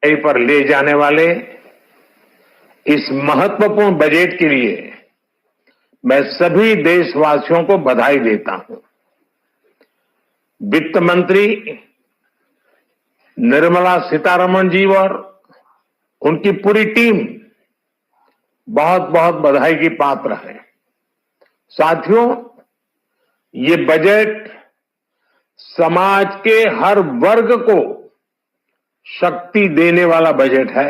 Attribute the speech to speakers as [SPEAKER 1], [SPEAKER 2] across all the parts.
[SPEAKER 1] पर ले जाने वाले इस महत्वपूर्ण बजट के लिए मैं सभी देशवासियों को बधाई देता हूं। वित्त मंत्री निर्मला सीतारमण जी और उनकी पूरी टीम बहुत बहुत बधाई की पात्र है। साथियों, ये बजट समाज के हर वर्ग को शक्ति देने वाला बजट है।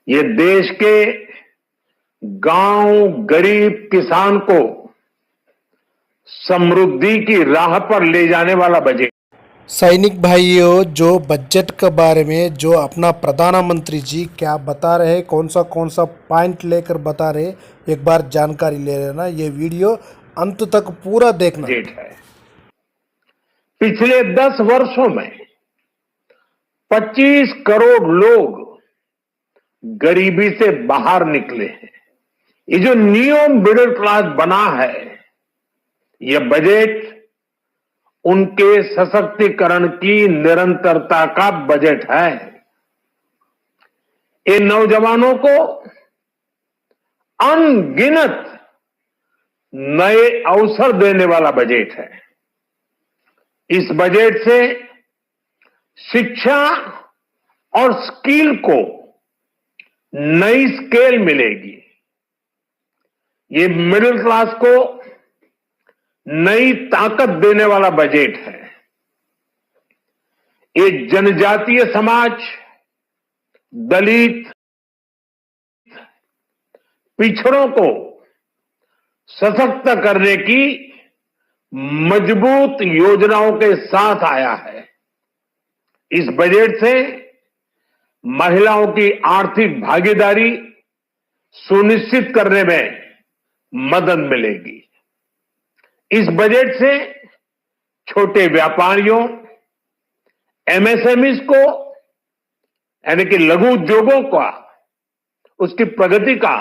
[SPEAKER 1] ये देश के गांव, गरीब किसान को समृद्धि की राह पर ले जाने वाला बजट।
[SPEAKER 2] सैनिक भाइयों, जो बजट के बारे में जो अपना प्रधानमंत्री जी क्या बता रहे हैं, कौन सा पॉइंट लेकर बता रहे, एक बार जानकारी ले लेना। ये वीडियो अंत तक पूरा देखना।
[SPEAKER 1] बजट है। पिछले 10 वर्षों में 25 करोड़ लोग गरीबी से बाहर निकले हैं। ये जो न्यू मिडिल क्लास बना है, यह बजट उनके सशक्तिकरण की निरंतरता का बजट है। ये नौजवानों को अनगिनत नए अवसर देने वाला बजट है। इस बजट से शिक्षा और स्किल को नई स्केल मिलेगी। ये मिडिल क्लास को नई ताकत देने वाला बजट है। ये जनजातीय समाज, दलित, पिछड़ों को सशक्त करने की मजबूत योजनाओं के साथ आया है। इस बजट से महिलाओं की आर्थिक भागीदारी सुनिश्चित करने में मदद मिलेगी। इस बजट से छोटे व्यापारियों, एमएसएमई को, यानी कि लघु उद्योगों का, उसकी प्रगति का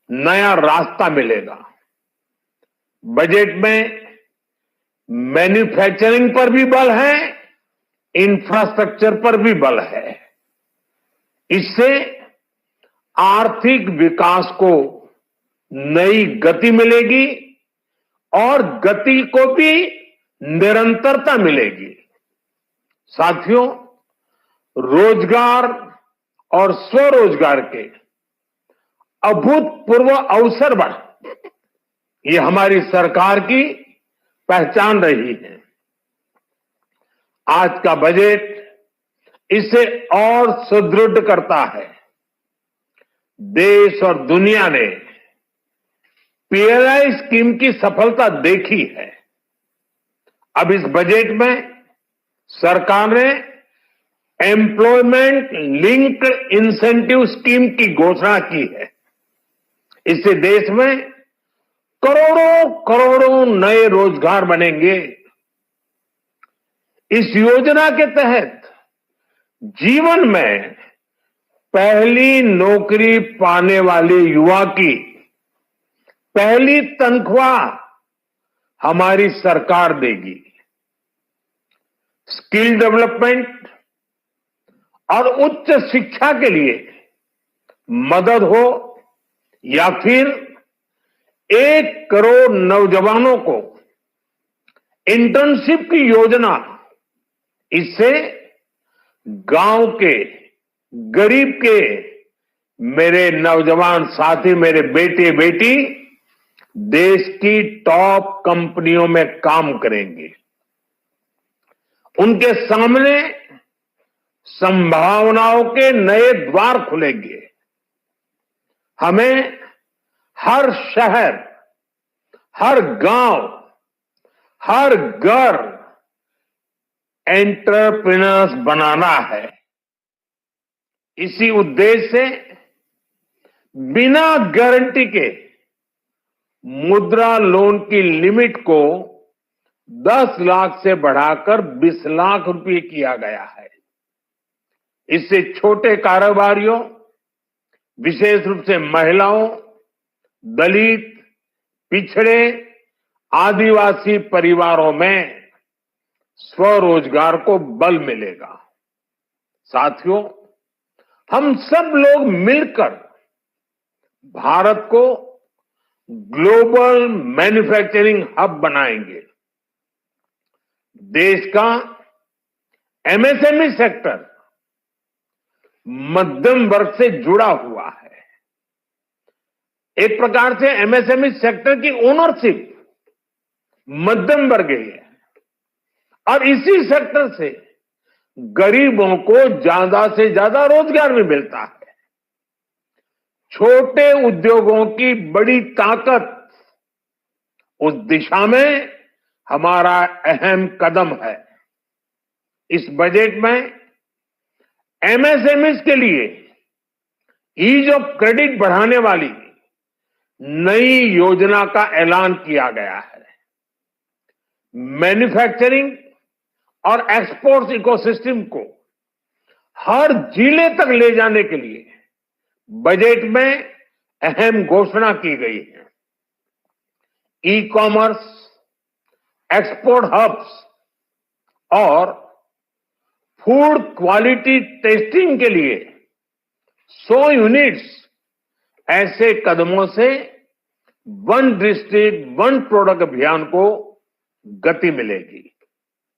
[SPEAKER 1] नया रास्ता मिलेगा। बजट में मैन्युफैक्चरिंग पर भी बल है, इंफ्रास्ट्रक्चर पर भी बल है। इससे आर्थिक विकास को नई गति मिलेगी और गति को भी निरंतरता मिलेगी। साथियों, रोजगार और स्वरोजगार के अभूतपूर्व अवसर बढ़, ये हमारी सरकार की पहचान रही है। आज का बजट इसे और सुदृढ़ करता है। देश और दुनिया ने पीएलआई स्कीम की सफलता देखी है। अब इस बजट में सरकार ने एम्प्लॉयमेंट लिंक्ड इंसेंटिव स्कीम की घोषणा की है। इससे देश में करोड़ों करोड़ों नए रोजगार बनेंगे। इस योजना के तहत जीवन में पहली नौकरी पाने वाले युवा की पहली तनख्वाह हमारी सरकार देगी। स्किल डेवलपमेंट और उच्च शिक्षा के लिए मदद हो या फिर 1 करोड़ नौजवानों को इंटर्नशिप की योजना, इससे गांव के, गरीब के मेरे नौजवान साथी, मेरे बेटे बेटी देश की टॉप कंपनियों में काम करेंगे। उनके सामने संभावनाओं के नए द्वार खुलेंगे। हमें हर शहर, हर गांव, हर घर एंटरप्रेन्योर्स बनाना है। इसी उद्देश्य से बिना गारंटी के मुद्रा लोन की लिमिट को 10 लाख से बढ़ाकर 20 लाख रुपए किया गया है। इससे छोटे कारोबारियों, विशेष रूप से महिलाओं, दलित, पिछड़े, आदिवासी परिवारों में स्वरोजगार को बल मिलेगा। साथियों, हम सब लोग मिलकर भारत को ग्लोबल मैन्युफैक्चरिंग हब बनाएंगे। देश का एमएसएमई सेक्टर मध्यम वर्ग से जुड़ा हुआ है। एक प्रकार से एमएसएमई सेक्टर की ओनरशिप मध्यम वर्ग ही है और इसी सेक्टर से गरीबों को ज्यादा से ज्यादा रोजगार भी मिलता है। छोटे उद्योगों की बड़ी ताकत, उस दिशा में हमारा अहम कदम है। इस बजट में एमएसएमई के लिए ईज ऑफ क्रेडिट बढ़ाने वाली नई योजना का ऐलान किया गया है। मैन्युफैक्चरिंग और एक्सपोर्ट इकोसिस्टम को हर जिले तक ले जाने के लिए बजट में अहम घोषणा की गई है। ई कॉमर्स, एक्सपोर्ट हब्स और फूड क्वालिटी टेस्टिंग के लिए 100 यूनिट्स, ऐसे कदमों से वन डिस्ट्रिक्ट वन प्रोडक्ट अभियान को गति मिलेगी।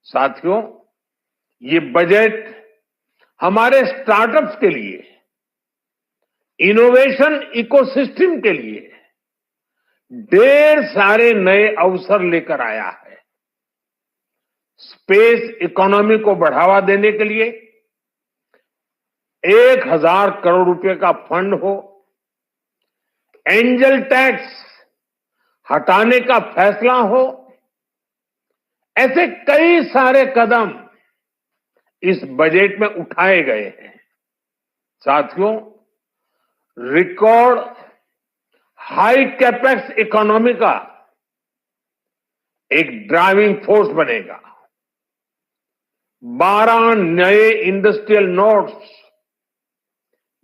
[SPEAKER 1] साथियों, ये बजट हमारे स्टार्टअप्स के लिए, इनोवेशन इकोसिस्टम के लिए ढेर सारे नए अवसर लेकर आया है। स्पेस इकोनॉमी को बढ़ावा देने के लिए 1000 करोड़ रुपए का फंड हो, एंजल टैक्स हटाने का फैसला हो, ऐसे कई सारे कदम इस बजट में उठाए गए हैं। साथियों, रिकॉर्ड हाई कैपेक्स इकोनॉमी का एक ड्राइविंग फोर्स बनेगा। 12 नए इंडस्ट्रियल नोड्स,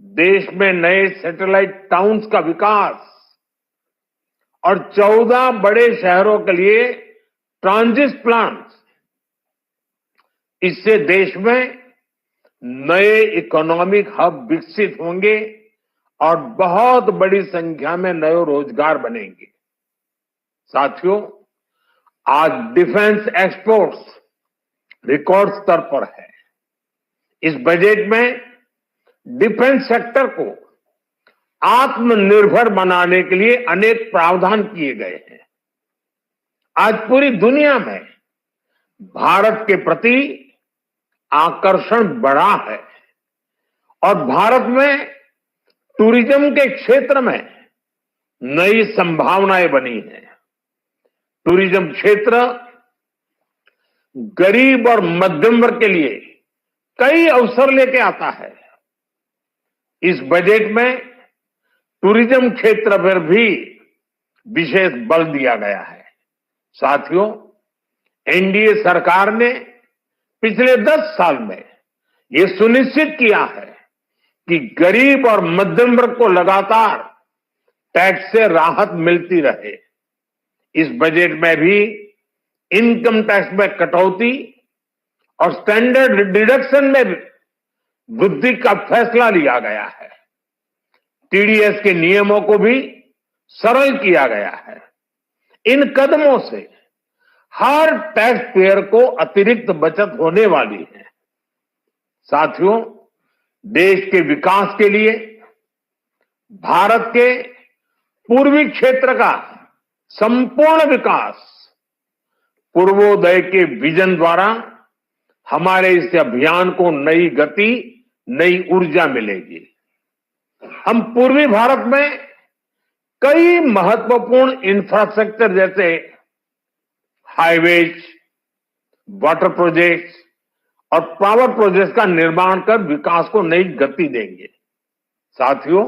[SPEAKER 1] देश में नए सैटेलाइट टाउन्स का विकास और 14 बड़े शहरों के लिए ट्रांजिट प्लान्स, इससे देश में नए इकोनॉमिक हब विकसित होंगे और बहुत बड़ी संख्या में नए रोजगार बनेंगे। साथियों, आज डिफेंस एक्सपोर्ट्स रिकॉर्ड स्तर पर है। इस बजट में डिफेंस सेक्टर को आत्मनिर्भर बनाने के लिए अनेक प्रावधान किए गए हैं। आज पूरी दुनिया में भारत के प्रति आकर्षण बढ़ा है और भारत में टूरिज्म के क्षेत्र में नई संभावनाएं बनी हैं। टूरिज्म क्षेत्र गरीब और मध्यम वर्ग के लिए कई अवसर लेके आता है। इस बजट में टूरिज्म क्षेत्र पर भी विशेष बल दिया गया है। साथियों, एनडीए सरकार ने पिछले 10 साल में ये सुनिश्चित किया है कि गरीब और मध्यम वर्ग को लगातार टैक्स से राहत मिलती रहे। इस बजट में भी इनकम टैक्स में कटौती और स्टैंडर्ड डिडक्शन में वृद्धि का फैसला लिया गया है। टीडीएस के नियमों को भी सरल किया गया है। इन कदमों से हर टैक्स पेयर को अतिरिक्त बचत होने वाली है। साथियों, देश के विकास के लिए भारत के पूर्वी क्षेत्र का संपूर्ण विकास पूर्वोदय के विजन द्वारा हमारे इस अभियान को नई गति, नई ऊर्जा मिलेगी। हम पूर्वी भारत में कई महत्वपूर्ण इंफ्रास्ट्रक्चर जैसे हाईवेज, वाटर प्रोजेक्ट्स और पावर प्रोजेक्ट्स का निर्माण कर विकास को नई गति देंगे। साथियों,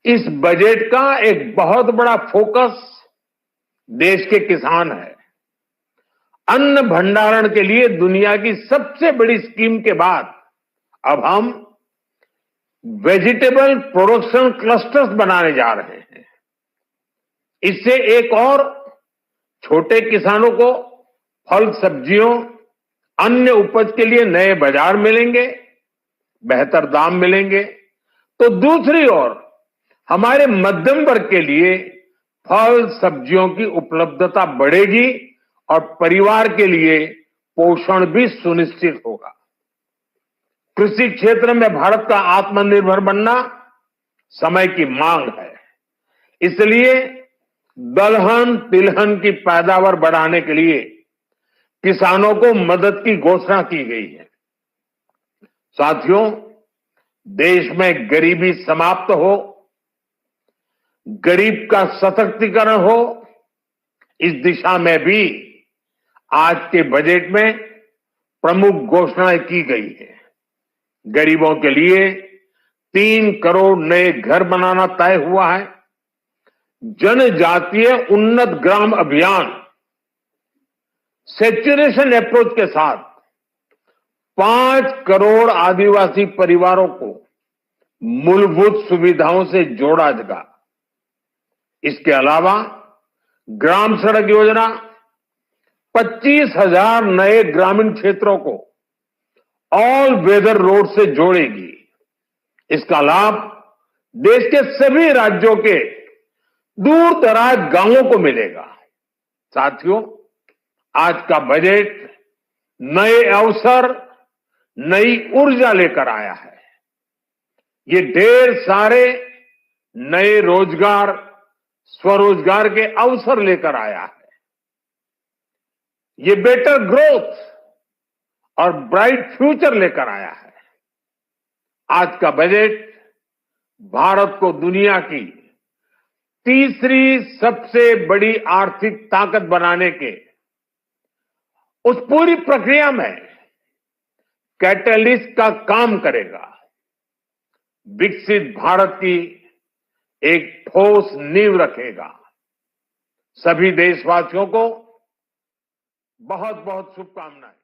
[SPEAKER 1] इस बजट का एक बहुत बड़ा फोकस देश के किसान है। अन्न भंडारण के लिए दुनिया की सबसे बड़ी स्कीम के बाद अब हम वेजिटेबल प्रोडक्शन क्लस्टर्स बनाने जा रहे हैं। इससे एक और छोटे किसानों को फल, सब्जियों अन्य उपज के लिए नए बाजार मिलेंगे, बेहतर दाम मिलेंगे, तो दूसरी ओर हमारे मध्यम वर्ग के लिए फल सब्जियों की उपलब्धता बढ़ेगी और परिवार के लिए पोषण भी सुनिश्चित होगा। कृषि क्षेत्र में भारत का आत्मनिर्भर बनना समय की मांग है। इसलिए दलहन तिलहन की पैदावार बढ़ाने के लिए किसानों को मदद की घोषणा की गई है। साथियों, देश में गरीबी समाप्त हो, गरीब का सशक्तिकरण हो, इस दिशा में भी आज के बजट में प्रमुख घोषणाएं की गई है। गरीबों के लिए 3 करोड़ नए घर बनाना तय हुआ है। जनजातीय उन्नत ग्राम अभियान सेचुरेशन अप्रोच के साथ 5 करोड़ आदिवासी परिवारों को मूलभूत सुविधाओं से जोड़ा जाएगा। इसके अलावा ग्राम सड़क योजना 25,000 नए ग्रामीण क्षेत्रों को ऑल वेदर रोड से जोड़ेगी। इसका लाभ देश के सभी राज्यों के दूर दराज गांवों को मिलेगा। साथियों, आज का बजट नए अवसर, नई ऊर्जा लेकर आया है। ये ढेर सारे नए रोजगार, स्वरोजगार के अवसर लेकर आया है। ये बेटर ग्रोथ और ब्राइट फ्यूचर लेकर आया है। आज का बजट भारत को दुनिया की तीसरी सबसे बड़ी आर्थिक ताकत बनाने के उस पूरी प्रक्रिया में कैटलिस्ट का काम करेगा। विकसित भारत की एक ठोस नींव रखेगा। सभी देशवासियों को बहुत बहुत शुभकामनाएं।